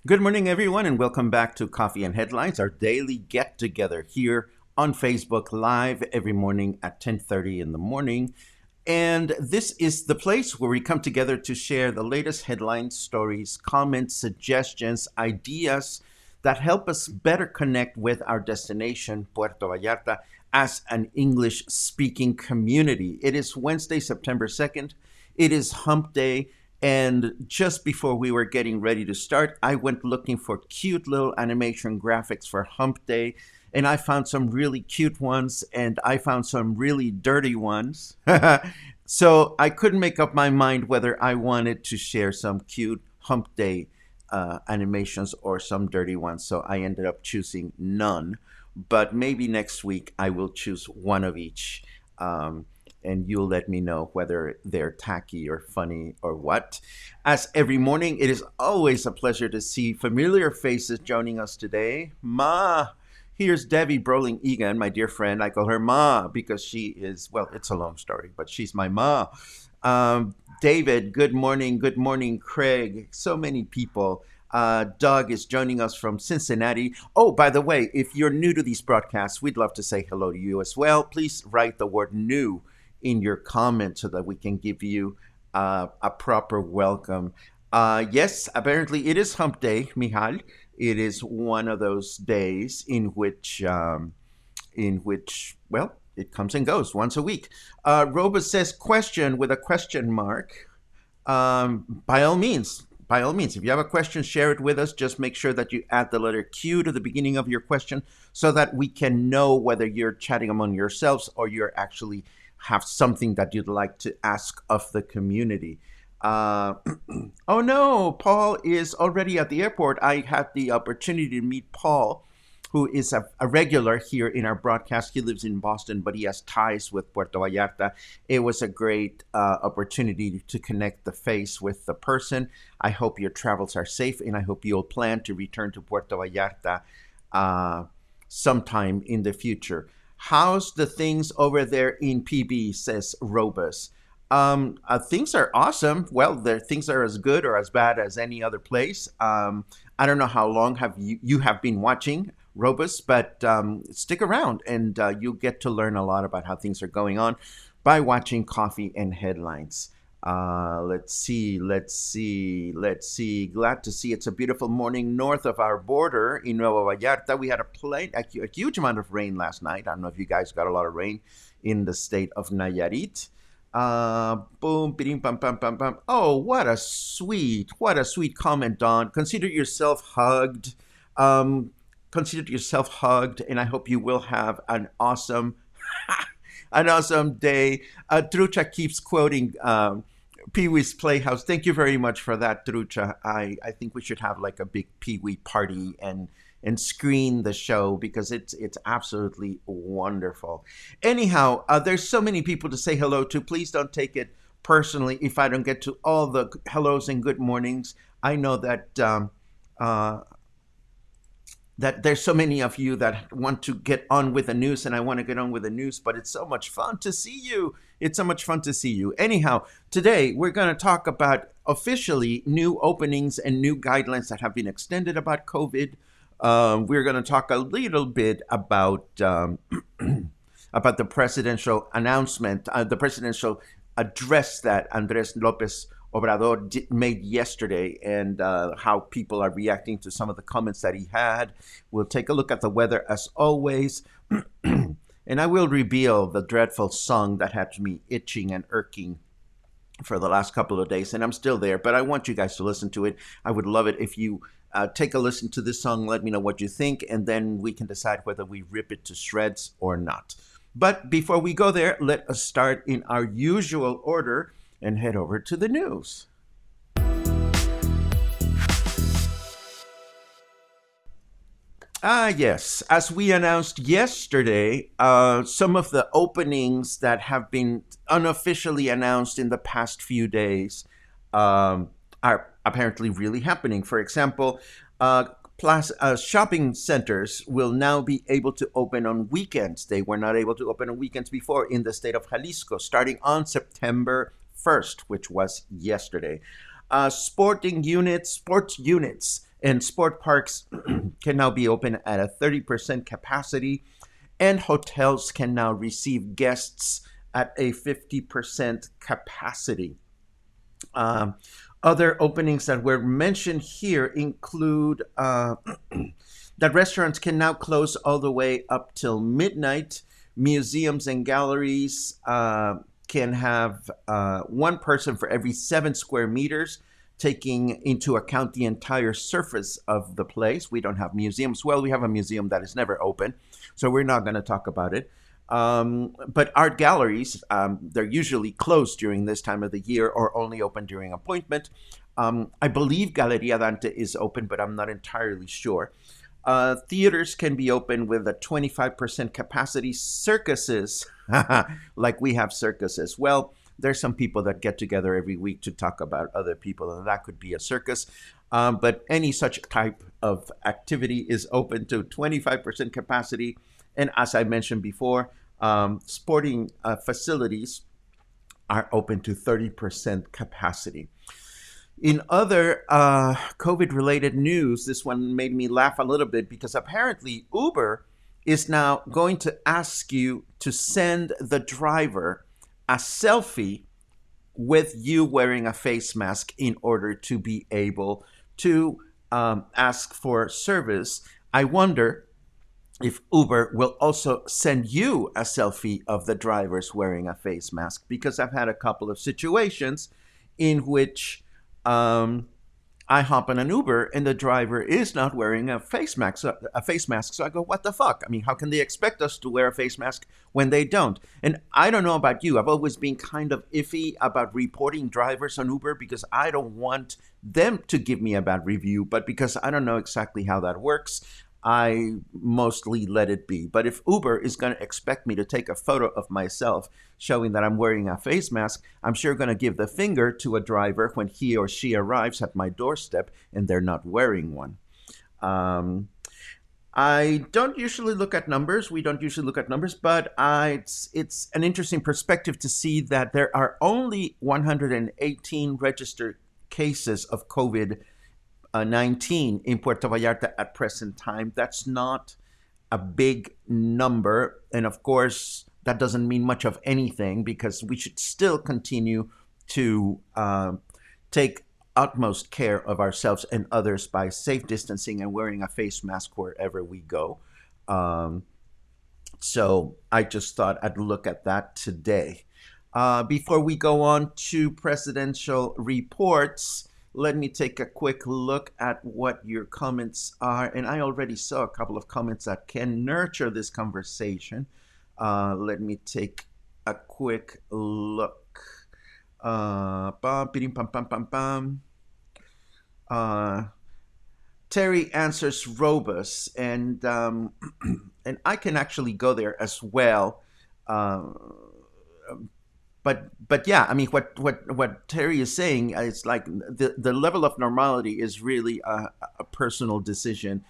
Good morning, everyone, and welcome back to Coffee and Headlines, our daily get-together here on Facebook Live every morning at 10:30 in the morning. And this is the place where we come together to share the latest headlines, stories, comments, suggestions, ideas that help us better connect with our destination, Puerto Vallarta, as an English-speaking community. It is Wednesday, September 2nd. It is Hump Day. And just before we were getting ready to start, I went looking for cute little animation graphics for Hump Day. And I found some really cute ones, and I found some really dirty ones. So I couldn't make up my mind whether I wanted to share some cute Hump Day animations or some dirty ones. So I ended up choosing none. But maybe next week I will choose one of each. And you'll let me know whether they're tacky or funny or what. As every morning, it is always a pleasure to see familiar faces joining us today. Ma, here's Debbie Broling Egan, my dear friend. I call her Ma because she is, well, it's a long story, but she's my Ma. David, good morning. Good morning, Craig. So many people. Doug is joining us from Cincinnati. Oh, by the way, if you're new to these broadcasts, we'd love to say hello to you as well. Please write the word new in your comments so that we can give you a proper welcome. Yes, apparently it is Hump Day, Mijal. It is one of those days in which, well, it comes and goes once a week. Roba says question with a question mark. By all means, if you have a question, share it with us. Just make sure that you add the letter Q to the beginning of your question so that we can know whether you're chatting among yourselves or you're actually have something that you'd like to ask of the community. Oh no, Paul is already at the airport. I had the opportunity to meet Paul, who is a regular here in our broadcast. He lives in Boston, but he has ties with Puerto Vallarta. It was a great opportunity to connect the face with the person. I hope your travels are safe, and I hope you'll plan to return to Puerto Vallarta sometime in the future. How's the things over there in PB, says Robus. Things are awesome. Well, things are as good or as bad as any other place. I don't know how long have you have been watching Robus, but stick around and you'll get to learn a lot about how things are going on by watching Coffee and Headlines. Let's see. Glad to see it's a beautiful morning north of our border in Nuevo Vallarta. We had a huge amount of rain last night. I don't know if you guys got a lot of rain in the state of Nayarit. Boom, bidding, pam, pam, pam, pam. Oh, what a sweet comment, Don. Consider yourself hugged. And I hope you will have an awesome day. Trucha keeps quoting Pee-wee's Playhouse. Thank you very much for that, Trucha. I think we should have like a big Pee-wee party and screen the show because it's absolutely wonderful. Anyhow, there's so many people to say hello to. Please don't take it personally if I don't get to all the hellos and good mornings. I know that that there's so many of you that want to get on with the news, and I want to get on with the news, but it's so much fun to see you. Anyhow, today we're going to talk about officially new openings and new guidelines that have been extended about COVID. We're going to talk a little bit about about the presidential announcement, the presidential address that Andrés López Obrador made yesterday, and how people are reacting to some of the comments that he had. We'll take a look at the weather as always. And I will reveal the dreadful song that had me itching and irking for the last couple of days, and I'm still there, but I want you guys to listen to it. I would love it if you take a listen to this song, let me know what you think, and then we can decide whether we rip it to shreds or not. But before we go there, let us start in our usual order and head over to the news. Yes. As we announced yesterday, some of the openings that have been unofficially announced in the past few days are apparently really happening. For example, shopping centers will now be able to open on weekends. They were not able to open on weekends before in the state of Jalisco, starting on September 1st, which was yesterday. Sports units and sport parks can now be open at a 30% capacity, and hotels can now receive guests at a 50% capacity. Other openings that were mentioned here include that restaurants can now close all the way up till midnight. Museums and galleries can have one person for every 7 square meters, taking into account the entire surface of the place. We don't have museums. Well, we have a museum that is never open, so we're not going to talk about it. But art galleries, they're usually closed during this time of the year or only open during appointment. I believe Galeria Dante is open, but I'm not entirely sure. Theaters can be open with a 25% capacity. Circuses, like we have circuses. Well, there's some people that get together every week to talk about other people, and that could be a circus. But any such type of activity is open to 25% capacity. And as I mentioned before, sporting facilities are open to 30% capacity. In other COVID-related news, this one made me laugh a little bit because apparently Uber is now going to ask you to send the driver a selfie with you wearing a face mask in order to be able to ask for service. I wonder if Uber will also send you a selfie of the drivers wearing a face mask, because I've had a couple of situations in which I hop on an Uber and the driver is not wearing a face mask. So I go, what the fuck? I mean, how can they expect us to wear a face mask when they don't? And I don't know about you. I've always been kind of iffy about reporting drivers on Uber because I don't want them to give me a bad review, but because I don't know exactly how that works, I mostly let it be. But if Uber is going to expect me to take a photo of myself showing that I'm wearing a face mask, I'm sure going to give the finger to a driver when he or she arrives at my doorstep and they're not wearing one. I don't usually look at numbers. We don't usually look at numbers, but it's an interesting perspective to see that there are only 118 registered cases of COVID-19 in Puerto Vallarta at present time. That's not a big number. And of course, that doesn't mean much of anything because we should still continue to take utmost care of ourselves and others by safe distancing and wearing a face mask wherever we go. So I just thought I'd look at that today. Before we go on to presidential reports, let me take a quick look at what your comments are. And I already saw a couple of comments that can nurture this conversation. Let me take a quick look. Terry answers Robus, and I can actually go there as well. But yeah, I mean, what Terry is saying is like the level of normality is really a personal decision.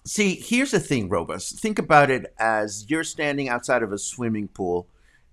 See, here's the thing, Robus. Think about it as you're standing outside of a swimming pool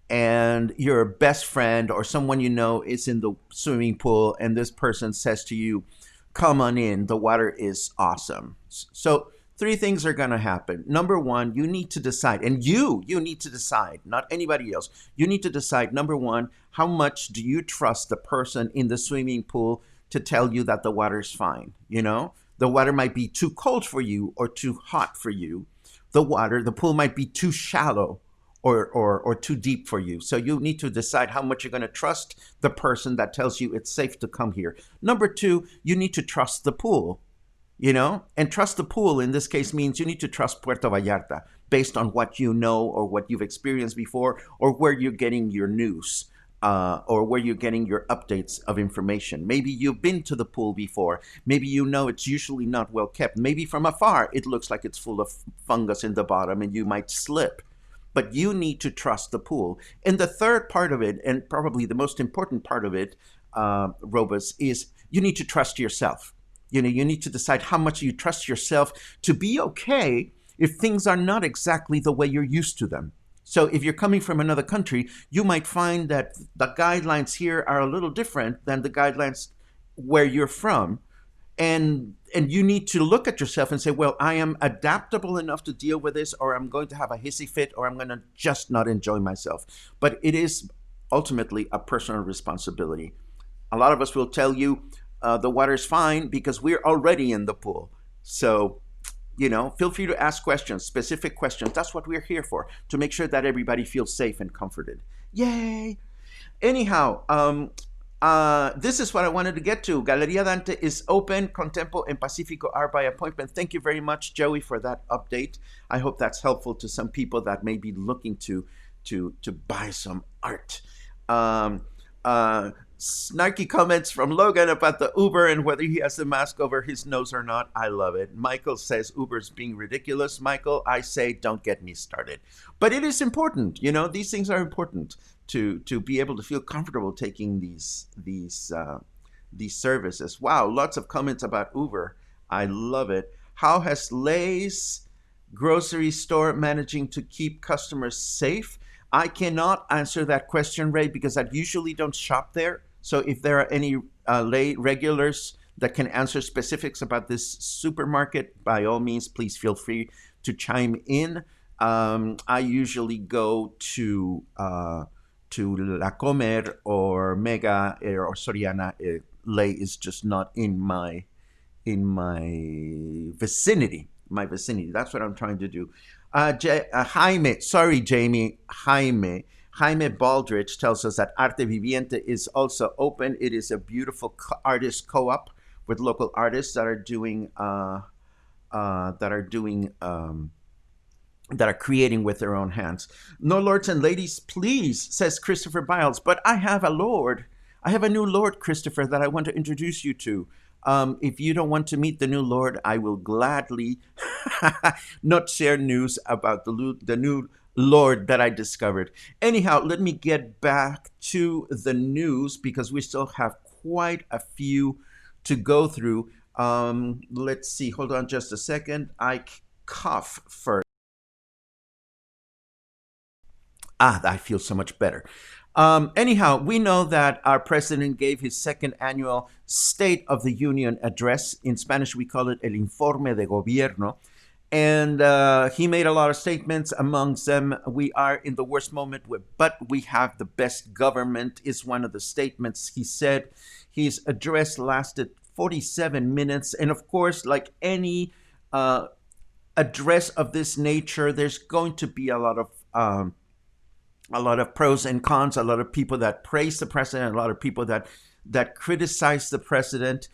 and your best friend or someone you know is in the swimming pool and this person says to you, come on in, the water is awesome. So three things are going to happen. Number one, you need to decide, and you need to decide, not anybody else. You need to decide, number one, how much do you trust the person in the swimming pool to tell you that the water's fine? You know, the water might be too cold for you or too hot for you. The pool might be too shallow or too deep for you. So you need to decide how much you're going to trust the person that tells you it's safe to come here. Number two, you need to trust the pool, you know, and trust the pool in this case means you need to trust Puerto Vallarta based on what you know or what you've experienced before or where you're getting your news. Or where you're getting your updates of information. Maybe you've been to the pool before. Maybe you know it's usually not well kept. Maybe from afar it looks like it's full of fungus in the bottom and you might slip. But you need to trust the pool. And the third part of it, and probably the most important part of it, Robus, is you need to trust yourself. You know, you need to decide how much you trust yourself to be okay if things are not exactly the way you're used to them. So if you're coming from another country, you might find that the guidelines here are a little different than the guidelines where you're from. And you need to look at yourself and say, well, I am adaptable enough to deal with this, or I'm going to have a hissy fit, or I'm going to just not enjoy myself. But it is ultimately a personal responsibility. A lot of us will tell you the water's fine because we're already in the pool. So, you know, feel free to ask questions, specific questions. That's what we're here for, to make sure that everybody feels safe and comforted. Yay! Anyhow, this is what I wanted to get to. Galeria Dante is open. Contempo and Pacifico are by appointment. Thank you very much, Joey, for that update. I hope that's helpful to some people that may be looking to buy some art. Snarky comments from Logan about the Uber and whether he has the mask over his nose or not. I love it. Michael says Uber's being ridiculous. Michael, I say don't get me started. But it is important. You know, these things are important to be able to feel comfortable taking these services. Wow, lots of comments about Uber. I love it. How has Lay's grocery store managing to keep customers safe? I cannot answer that question, Ray, because I usually don't shop there. So if there are any Lay regulars that can answer specifics about this supermarket, by all means, please feel free to chime in. I usually go to La Comer or Mega or Soriana. Lay is just not in my vicinity. That's what I'm trying to do. Jaime, sorry, Jamie. Jaime Baldrige tells us that Arte Viviente is also open. It is a beautiful artist co-op with local artists that are creating with their own hands. No lords and ladies, please, says Christopher Biles. But I have a lord. I have a new lord, Christopher, that I want to introduce you to. If you don't want to meet the new lord, I will gladly not share news about the new lord that I discovered. Anyhow, let me get back to the news because we still have quite a few to go through. Let's see. Hold on just a second. I cough first. I feel so much better. Anyhow, we know that our president gave his second annual State of the Union address. In Spanish, we call it el informe de gobierno. And he made a lot of statements. Amongst them, we are in the worst moment, but we have the best government, is one of the statements he said. His address lasted 47 minutes. And of course, like any address of this nature, there's going to be a lot of pros and cons, a lot of people that praise the president, a lot of people that criticize the president.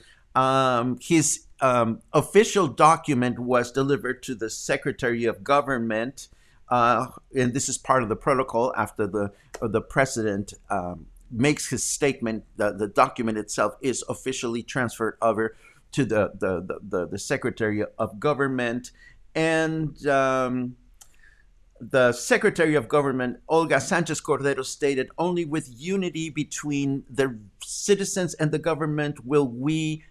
His official document was delivered to the Secretary of Government, and this is part of the protocol. After the president makes his statement, the document itself is officially transferred over to the Secretary of Government, and the Secretary of Government, Olga Sanchez Cordero, stated, "Only with unity between the citizens and the government will we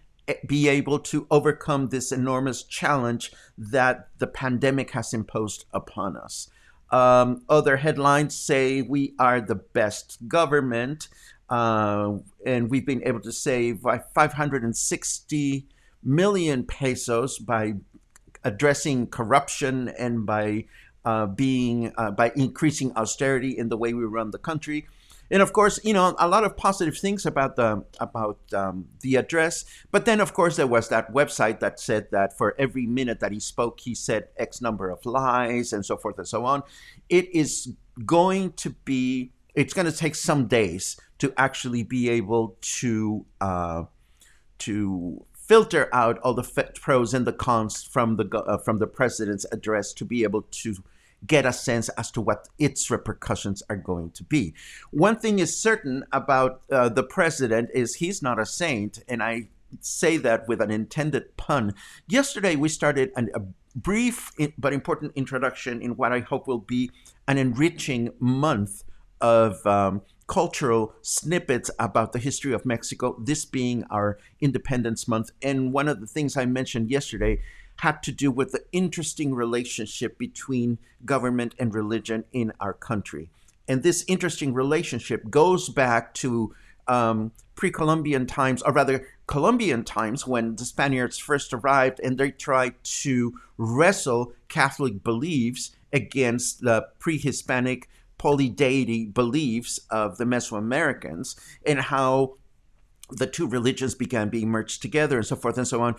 be able to overcome this enormous challenge that the pandemic has imposed upon us." Other headlines say we are the best government, and we've been able to save 560 million pesos by addressing corruption and by increasing austerity in the way we run the country. And of course, a lot of positive things about the address. But then, of course, there was that website that said that for every minute that he spoke, he said X number of lies and so forth and so on. It is going to be. It's going to take some days to actually be able to filter out all the pros and the cons from the president's address to be able to get a sense as to what its repercussions are going to be. One thing is certain about the president is he's not a saint, and I say that with an intended pun. Yesterday, we started a brief but important introduction in what I hope will be an enriching month of cultural snippets about the history of Mexico, this being our Independence Month. And one of the things I mentioned yesterday had to do with the interesting relationship between government and religion in our country. And this interesting relationship goes back to pre-Columbian times, or rather Columbian times, when the Spaniards first arrived and they tried to wrestle Catholic beliefs against the pre-Hispanic polydeity beliefs of the Mesoamericans, and how the two religions began being merged together and so forth and so on.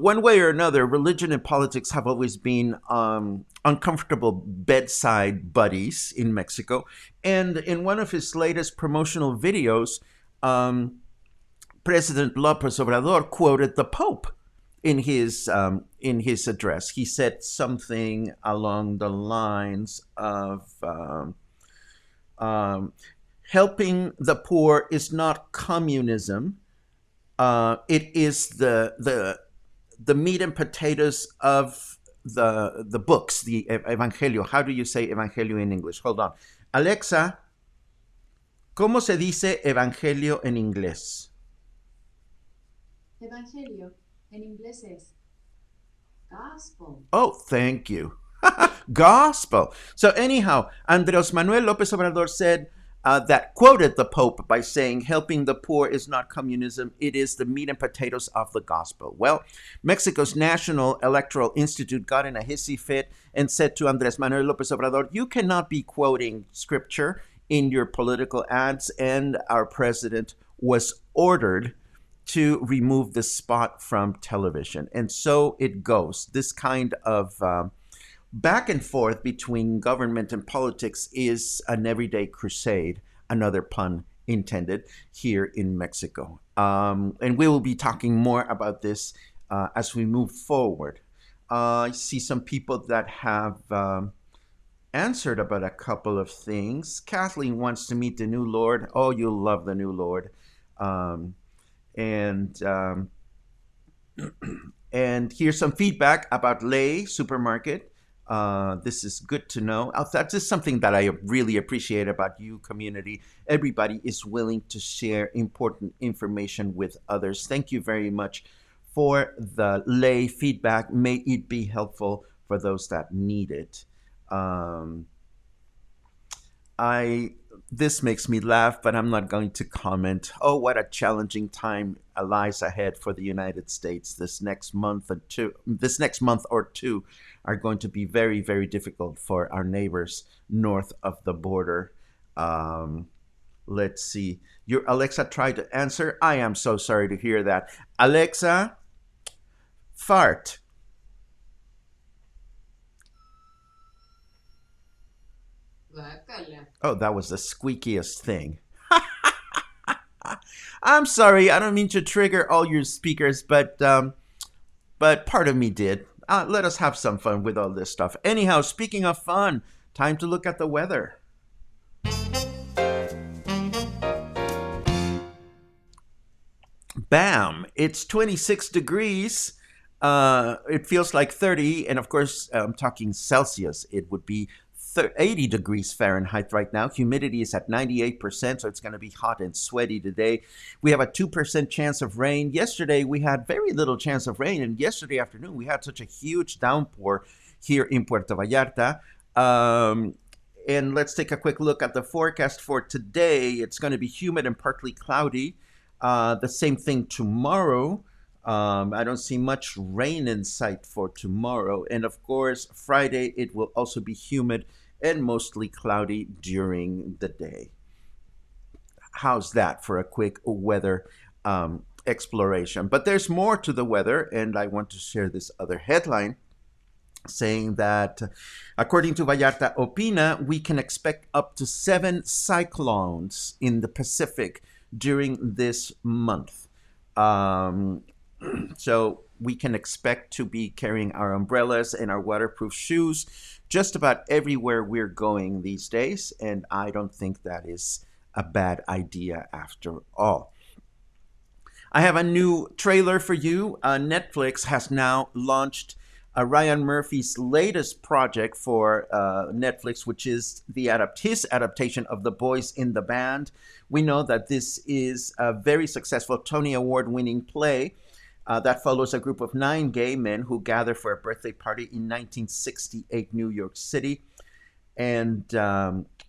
One way or another, religion and politics have always been uncomfortable bedside buddies in Mexico. And in one of his latest promotional videos, President López Obrador quoted the Pope in his address. He said something along the lines of helping the poor is not communism. It is the meat and potatoes of the books, the Evangelio. How do you say Evangelio in English? Hold on. Alexa, ¿cómo se dice Evangelio en inglés? Evangelio en inglés es gospel. Oh, thank you. Gospel. So anyhow, Andrés Manuel López Obrador said that quoted the Pope by saying, helping the poor is not communism, it is the meat and potatoes of the gospel. Well, Mexico's National Electoral Institute got in a hissy fit and said to Andrés Manuel López Obrador, you cannot be quoting scripture in your political ads, and our president was ordered to remove the spot from television. And so it goes. This kind of back and forth between government and politics is an everyday crusade, another pun intended, here in Mexico. And we will be talking more about this as we move forward. I see some people that have answered about a couple of things. Kathleen wants to meet the new Lord. Oh, you'll love the new Lord. And here's some feedback about Lay Supermarket. This is good to know. That's just something that I really appreciate about you, community. Everybody is willing to share important information with others. Thank you very much for the Lay feedback. May it be helpful for those that need it. This makes me laugh, but I'm not going to comment. Oh, what a challenging time lies ahead for the United States. This next month or two are going to be very, very difficult for our neighbors north of the border. Let's see. Your Alexa tried to answer. I am so sorry to hear that. Alexa, fart. Oh, that was the squeakiest thing. I'm sorry. I don't mean to trigger all your speakers, but part of me did. Let us have some fun with all this stuff. Anyhow, speaking of fun, time to look at the weather. Bam! It's 26 degrees. It feels like 30, and of course, I'm talking Celsius. It would be 80 degrees Fahrenheit right now. Humidity is at 98%, so it's going to be hot and sweaty today. We have a 2% chance of rain. Yesterday, we had very little chance of rain, and yesterday afternoon, we had such a huge downpour here in Puerto Vallarta. And let's take a quick look at the forecast for today. It's going to be humid and partly cloudy. The same thing tomorrow. I don't see much rain in sight for tomorrow. And of course, Friday, it will also be humid and mostly cloudy during the day. How's that for a quick weather exploration? But there's more to the weather, and I want to share this other headline saying that, according to Vallarta Opina, we can expect up to 7 cyclones in the Pacific during this month. Um, so we can expect to be carrying our umbrellas and our waterproof shoes just about everywhere we're going these days. And I don't think that is a bad idea after all. I have a new trailer for you. Netflix has now launched Ryan Murphy's latest project for Netflix, which is his adaptation of The Boys in the Band. We know that this is a very successful Tony Award winning play that follows a group of 9 gay men who gather for a birthday party in 1968 New York City, and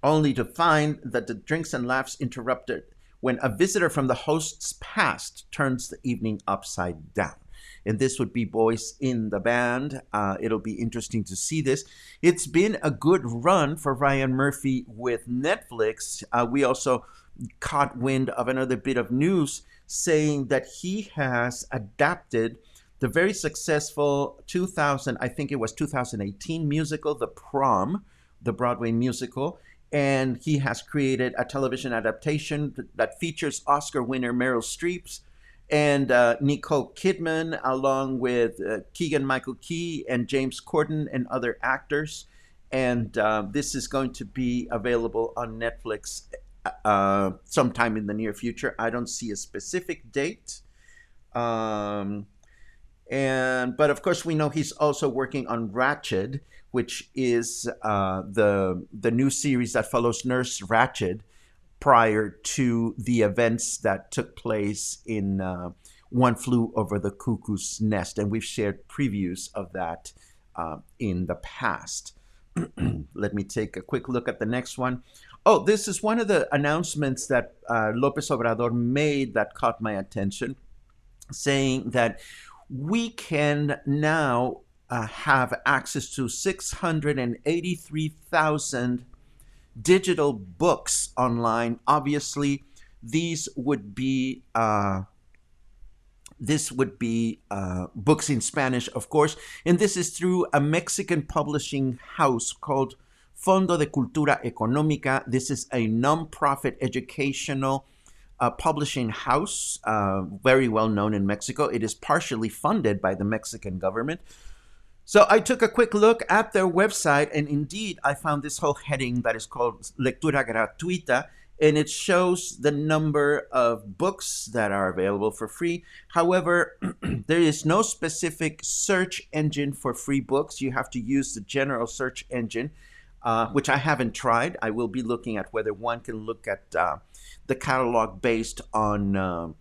only to find that the drinks and laughs interrupted when a visitor from the host's past turns the evening upside down. And this would be Boys in the Band. It'll be interesting to see this. It's been a good run for Ryan Murphy with Netflix. We also caught wind of another bit of news saying that he has adapted the very successful 2018 musical, The Prom, the Broadway musical, and he has created a television adaptation that features Oscar winner Meryl Streep and Nicole Kidman, along with Keegan-Michael Key and James Corden and other actors. And this is going to be available on Netflix sometime in the near future. I don't see a specific date. But of course, we know he's also working on Ratched, which is the new series that follows Nurse Ratched prior to the events that took place in One Flew Over the Cuckoo's Nest. And we've shared previews of that in the past. Let me take a quick look at the next one. Oh, this is one of the announcements that López Obrador made that caught my attention, saying that we can now have access to 683,000 digital books online. Obviously, these would be books in Spanish, of course, and this is through a Mexican publishing house called Fondo de Cultura Económica. This is a nonprofit educational publishing house, very well known in Mexico. It is partially funded by the Mexican government. So I took a quick look at their website, and indeed I found this whole heading that is called Lectura Gratuita, and it shows the number of books that are available for free. However, there is no specific search engine for free books. You have to use the general search engine, which I haven't tried. I will be looking at whether one can look at the catalog based on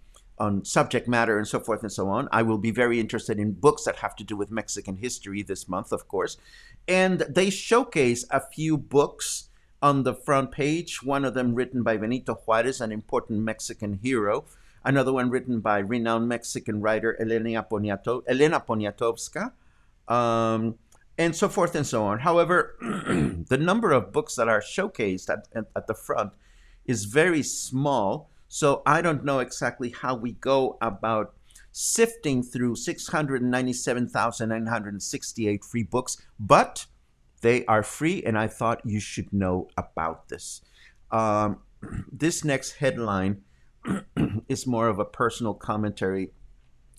subject matter and so forth and so on. I will be very interested in books that have to do with Mexican history this month, of course. And they showcase a few books on the front page, one of them written by Benito Juárez, an important Mexican hero, another one written by renowned Mexican writer Elena Poniatowska, and so forth and so on. However, the number of books that are showcased at the front is very small, so I don't know exactly how we go about sifting through 697,968 free books, but they are free, and I thought you should know about this. This next headline is more of a personal commentary.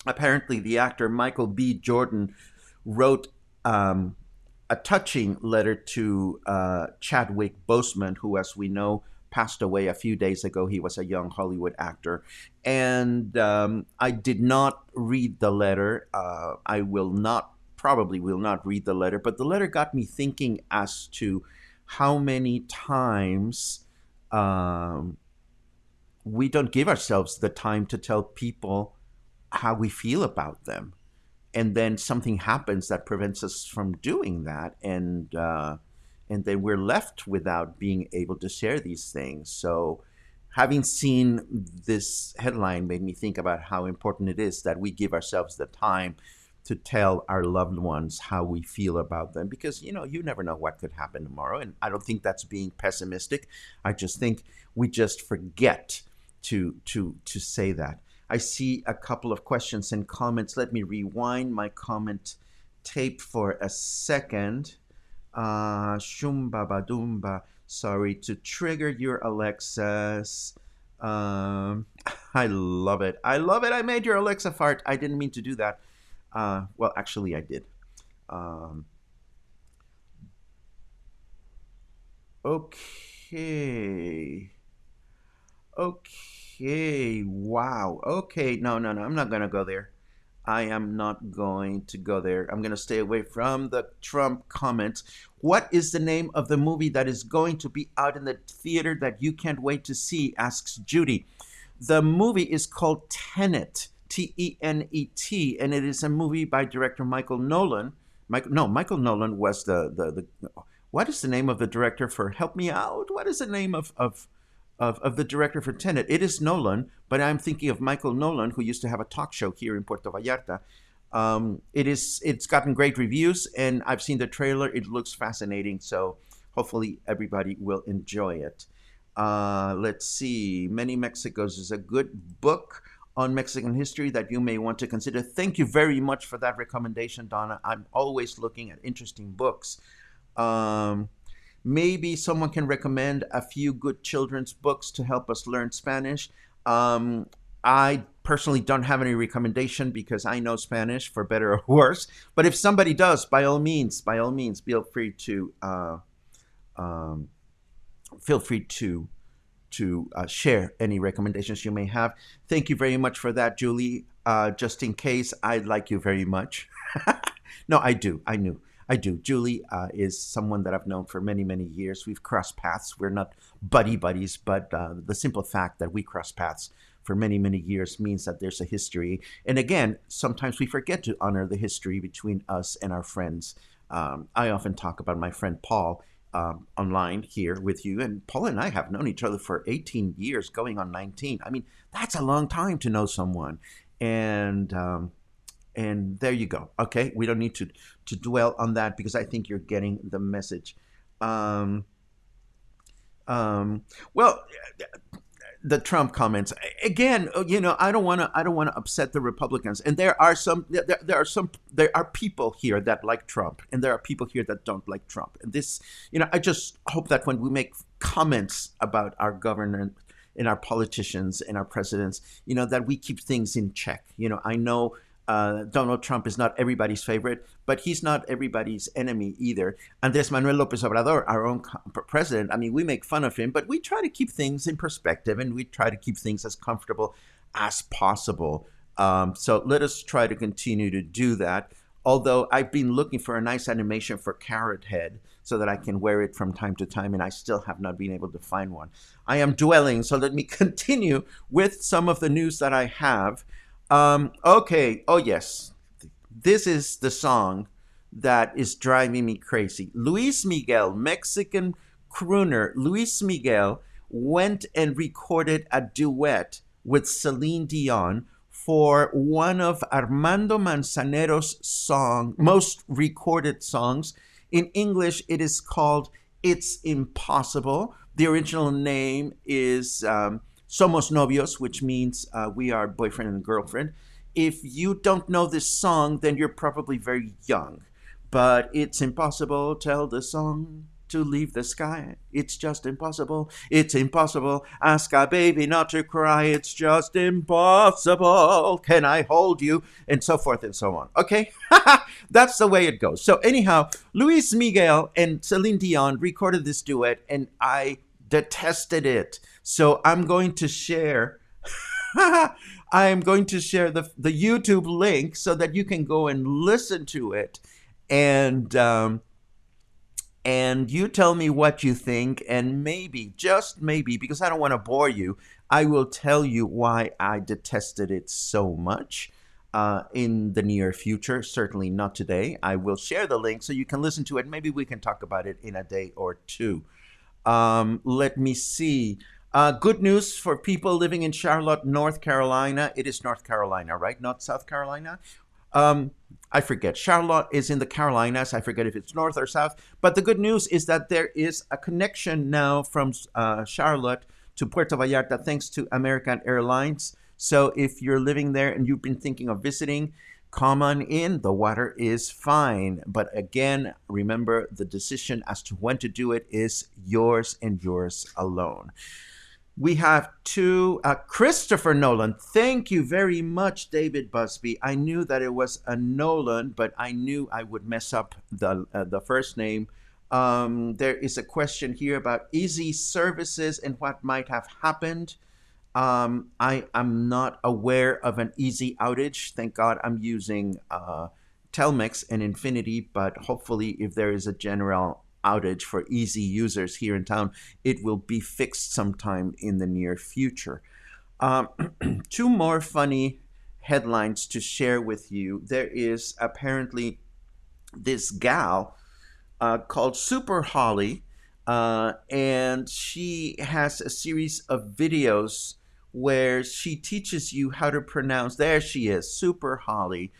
Apparently, the actor Michael B. Jordan wrote a touching letter to Chadwick Boseman, who, as we know, passed away a few days ago. He was a young Hollywood actor. And I did not read the letter. I probably will not read the letter, but the letter got me thinking as to how many times we don't give ourselves the time to tell people how we feel about them. And then something happens that prevents us from doing that. And then we're left without being able to share these things. So having seen this headline made me think about how important it is that we give ourselves the time to tell our loved ones how we feel about them, because you never know what could happen tomorrow. And I don't think that's being pessimistic. I just think we just forget to say that. I see a couple of questions and comments. Let me rewind my comment tape for a second. Shumba badumba. Sorry to trigger your Alexas. I love it. I love it. I made your Alexa fart. I didn't mean to do that. Well, actually, I did. Okay. Okay. Wow. Okay. No, no, no. I'm not going to go there. I am not going to go there. I'm going to stay away from the Trump comments. What is the name of the movie that is going to be out in the theater that you can't wait to see? Asks Judy. The movie is called Tenet, Tenet, and it is a movie by director Michael Nolan. Michael Nolan was the what is the name of the director for, help me out? What is the name of the director for Tenet? It is Nolan, but I'm thinking of Michael Nolan, who used to have a talk show here in Puerto Vallarta. It's gotten great reviews, and I've seen the trailer. It looks fascinating, so hopefully everybody will enjoy it. Let's see. Many Mexicos is a good book on Mexican history that you may want to consider. Thank you very much for that recommendation, Donna. I'm always looking at interesting books. Maybe someone can recommend a few good children's books to help us learn Spanish. I personally don't have any recommendation because I know Spanish for better or worse. But if somebody does, by all means, feel free to share any recommendations you may have. Thank you very much for that, Julie. Just in case, I like you very much. No, I do. I do. Julie is someone that I've known for many, many years. We've crossed paths. We're not buddies, but the simple fact that we cross paths for many, many years means that there's a history. And again, sometimes we forget to honor the history between us and our friends. I often talk about my friend Paul online here with you, and Paul and I have known each other for 18 years, going on 19. I mean, that's a long time to know someone. And there you go. Okay, we don't need to dwell on that because I think you're getting the message. Well, the Trump comments again. I don't want to upset the Republicans, and there are people here that like Trump, and there are people here that don't like Trump. And this, I just hope that when we make comments about our government and our politicians and our presidents, that we keep things in check. I know. Donald Trump is not everybody's favorite, but he's not everybody's enemy either. Andrés Manuel López Obrador, our own president, I mean, we make fun of him, but we try to keep things in perspective and we try to keep things as comfortable as possible. So let us try to continue to do that. Although I've been looking for a nice animation for Carrot Head so that I can wear it from time to time, and I still have not been able to find one. I am dwelling, so let me continue with some of the news that I have. Okay. Oh, yes. This is the song that is driving me crazy. Luis Miguel, Mexican crooner Luis Miguel, went and recorded a duet with Celine Dion for one of Armando Manzanero's most recorded songs. In English, it is called It's Impossible. The original name is Somos Novios, which means we are boyfriend and girlfriend. If you don't know this song, then you're probably very young. But it's impossible, tell the song to leave the sky. It's just impossible. It's impossible. Ask a baby not to cry. It's just impossible. Can I hold you? And so forth and so on. Okay? That's the way it goes. So anyhow, Luis Miguel and Celine Dion recorded this duet, and I detested it. So I'm going to share I am going to share the YouTube link so that you can go and listen to it, and you tell me what you think, and maybe, just maybe, because I don't want to bore you, I will tell you why I detested it so much in the near future. Certainly not today. I will share the link so you can listen to it. Maybe we can talk about it in a day or two. Let me see. Good news for people living in Charlotte, North Carolina. It is North Carolina, right? Not South Carolina. Um, I forget. Charlotte is in the Carolinas. I forget if it's north or south. But the good news is that there is a connection now from Charlotte to Puerto Vallarta thanks to American Airlines. So if you're living there and you've been thinking of visiting, come on in. The water is fine. But again, remember the decision as to when to do it is yours and yours alone. We have two, Christopher Nolan. Thank you very much, David Busby. I knew that it was a Nolan, but I knew I would mess up the first name. There is a question here about easy services and what might have happened. I am not aware of an easy outage. Thank God I'm using Telmex and Infinity, but hopefully if there is a general outage for easy users here in town, it will be fixed sometime in the near future. Two more funny headlines to share with you. There is apparently this gal called Super Holly, and she has a series of videos where she teaches you how to pronounce. There she is, Super Holly,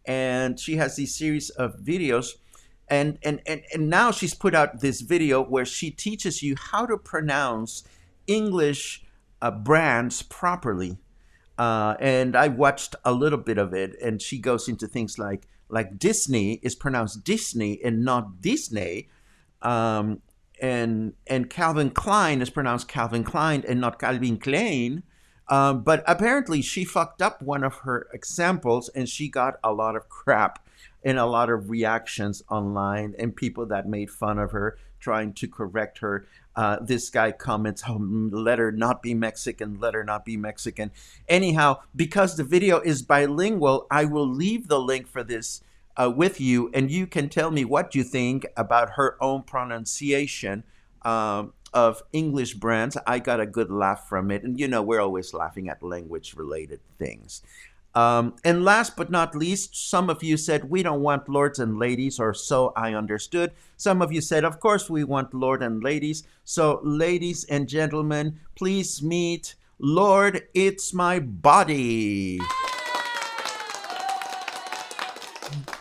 and she has these series of videos. And now she's put out this video where she teaches you how to pronounce English brands properly. And I watched a little bit of it, and she goes into things like Disney is pronounced Disney and not Disney, and Calvin Klein is pronounced Calvin Klein and not Calvin Klein. But apparently she fucked up one of her examples, and she got a lot of crap and a lot of reactions online and people that made fun of her trying to correct her. This guy comments, oh, let her not be Mexican, let her not be Mexican. Anyhow, because the video is bilingual, I will leave the link for this with you, and you can tell me what you think about her own pronunciation of English brands. I got a good laugh from it, and we're always laughing at language-related things. And last but not least, some of you said, we don't want lords and ladies, or so I understood. Some of you said, of course we want lord and ladies. So ladies and gentlemen, please meet Lord It's My Body.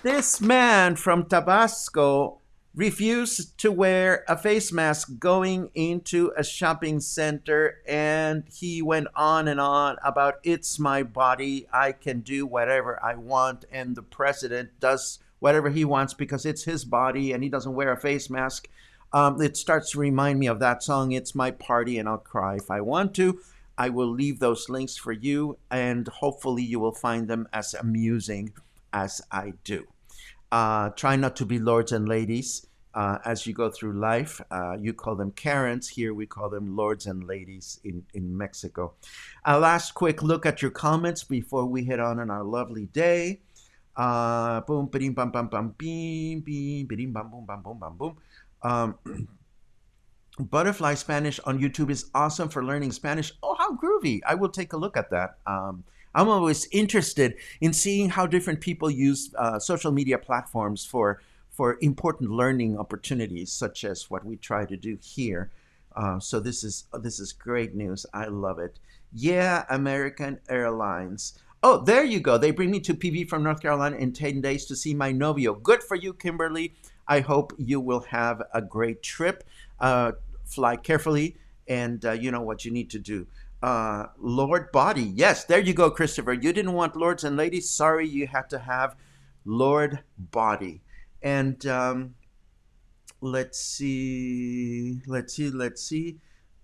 This man from Tabasco refused to wear a face mask going into a shopping center, and he went on and on about it's my body, I can do whatever I want, and the president does whatever he wants because it's his body and he doesn't wear a face mask. It starts to remind me of that song, It's My Party, and I'll cry if I want to. I will leave those links for you, and hopefully you will find them as amusing as I do. Try not to be lords and ladies as you go through life. You call them Karens. Here we call them lords and ladies in Mexico. A last quick look at your comments before we head on our lovely day. Boom, ba-dim, bam, bam, bam, beam, beam, ba-dim, bam, boom, bam, boom, bam, boom. Butterfly Spanish on YouTube is awesome for learning Spanish. Oh, how groovy. I will take a look at that. I'm always interested in seeing how different people use social media platforms for important learning opportunities, such as what we try to do here. So this is great news. I love it. Yeah, American Airlines. Oh, there you go. They bring me to PV from North Carolina in 10 days to see my novio. Good for you, Kimberly. I hope you will have a great trip. Fly carefully, and you know what you need to do. Lord Body. Yes, there you go, Christopher. You didn't want lords and ladies. Sorry, you had to have Lord Body. And let's see.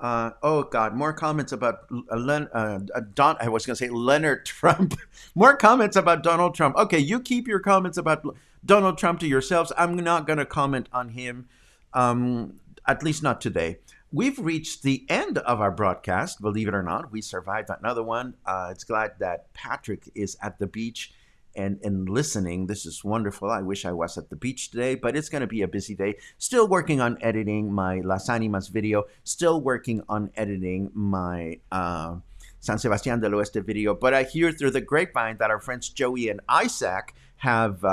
Oh God, more comments about I was going to say Leonard Trump. More comments about Donald Trump. Okay, you keep your comments about Donald Trump to yourselves. I'm not going to comment on him, at least not today. We've reached the end of our broadcast, believe it or not. We survived another one. It's glad that Patrick is at the beach and listening. This is wonderful. I wish I was at the beach today, but it's going to be a busy day. Still working on editing my Las Animas video. Still working on editing my San Sebastián del Oeste video. But I hear through the grapevine that our friends Joey and Isaac have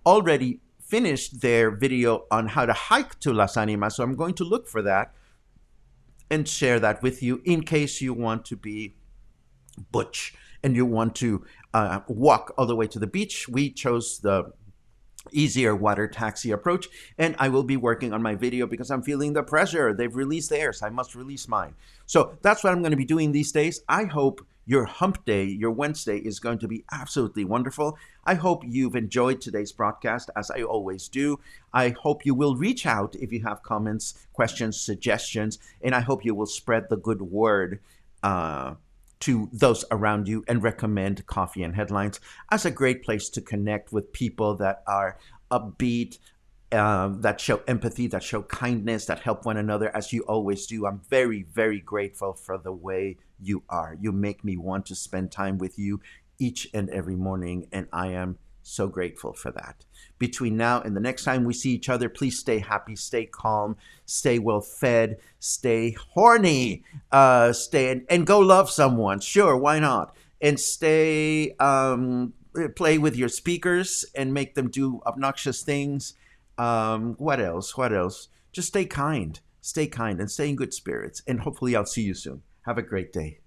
already finished their video on how to hike to Las Animas. So I'm going to look for that. and share that with you in case you want to be butch and you want to walk all the way to the beach. We chose the easier water taxi approach, and I will be working on my video because I'm feeling the pressure. They've released theirs, I must release mine. So that's what I'm going to be doing these days. I hope your hump day, your Wednesday, is going to be absolutely wonderful. I hope you've enjoyed today's broadcast, as I always do. I hope you will reach out if you have comments, questions, suggestions, and I hope you will spread the good word to those around you and recommend Coffee and Headlines as a great place to connect with people that are upbeat, that show empathy, that show kindness, that help one another, as you always do. I'm very, very grateful for the way you are. You make me want to spend time with you each and every morning, and I am so grateful for that. Between now and the next time we see each other, please stay happy, stay calm, stay well fed, stay horny, stay and go love someone. Sure, why not? And stay play with your speakers and make them do obnoxious things. What else? What else? Just stay kind, and stay in good spirits. And hopefully I'll see you soon. Have a great day.